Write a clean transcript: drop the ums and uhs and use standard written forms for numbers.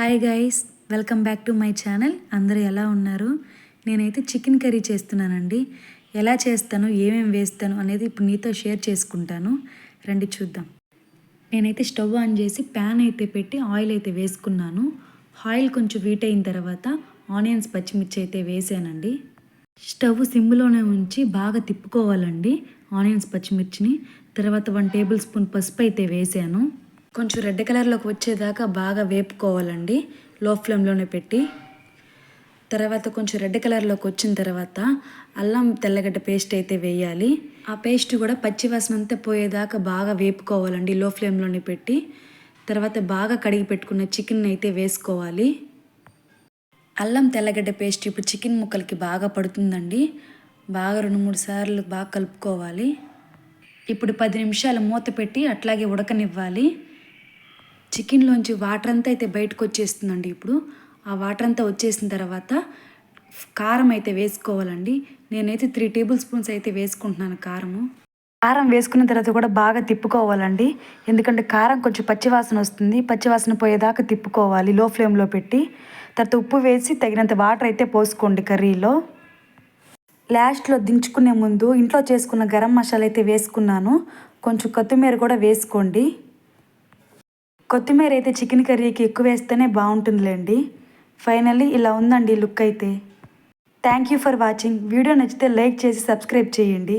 Hi guys, welcome back to my channel. అందరూ ఎలా ఉన్నారు? నేనైతే చికెన్ కర్రీ చేస్తున్నానండి. ఎలా చేస్తాను, ఏమేమి వేస్తాను అనేది ఇప్పుడు నీతో షేర్ చేసుకుంటాను. రండి చూద్దాం. నేనైతే స్టవ్ ఆన్ చేసి ప్యాన్ అయితే పెట్టి ఆయిల్ అయితే వేసుకున్నాను. ఆయిల్ కొంచెం హీట్ అయిన తర్వాత ఆనియన్స్, పచ్చిమిర్చి అయితే వేసానండి. స్టవ్ సిమ్లోనే ఉంచి బాగా తిప్పుకోవాలండి ఆనియన్స్, పచ్చిమిర్చిని. తర్వాత 1 టేబుల్ స్పూన్ పసుపు అయితే వేసాను. కొంచెం రెడ్ కలర్లోకి వచ్చేదాకా బాగా వేపుకోవాలండి లో ఫ్లేమ్లోనే పెట్టి. తర్వాత కొంచెం రెడ్ కలర్లోకి వచ్చిన తర్వాత అల్లం తెల్లగడ్డ పేస్ట్ అయితే వేయాలి. ఆ పేస్ట్ కూడా పచ్చివాసన అంతా పోయేదాకా బాగా వేపుకోవాలండి లో ఫ్లేమ్లోనే పెట్టి. తర్వాత బాగా కడిగి పెట్టుకున్న చికెన్ అయితే వేసుకోవాలి. అల్లం తెల్లగడ్డ పేస్ట్ ఇప్పుడు చికెన్ ముక్కలకి బాగా పడుతుందండి. బాగా 2-3 సార్లు బాగా కలుపుకోవాలి. ఇప్పుడు 10 నిమిషాలు మూత పెట్టి అట్లాగే ఉడకనివ్వాలి. చికెన్లోంచి వాటర్ అంతా అయితే బయటకు వచ్చేస్తుందండి. ఇప్పుడు ఆ వాటర్ అంతా వచ్చేసిన తర్వాత కారం అయితే వేసుకోవాలండి. నేనైతే 3 టేబుల్ స్పూన్స్ అయితే వేసుకుంటున్నాను కారం వేసుకున్న తర్వాత కూడా బాగా తిప్పుకోవాలండి. ఎందుకంటే కారం కొంచెం పచ్చివాసన వస్తుంది. పచ్చివాసన పోయేదాకా తిప్పుకోవాలి లో ఫ్లేమ్లో పెట్టి. తర్వాత ఉప్పు వేసి తగినంత వాటర్ అయితే పోసుకోండి కర్రీలో. లాస్ట్లో దించుకునే ముందు ఇంట్లో చేసుకున్న గరం మసాలా అయితే వేసుకున్నాను. కొంచెం కొత్తిమీర కూడా వేసుకోండి. కొత్తిమీర అయితే చికెన్ కర్రీకి ఎక్కువ వేస్తేనే బాగుంటుందిలేండి. ఫైనల్లీ ఇలా ఉందండి లుక్ అయితే. Thank you for watching. Video నచ్చితే లైక్ చేసి సబ్స్క్రైబ్ చేయండి.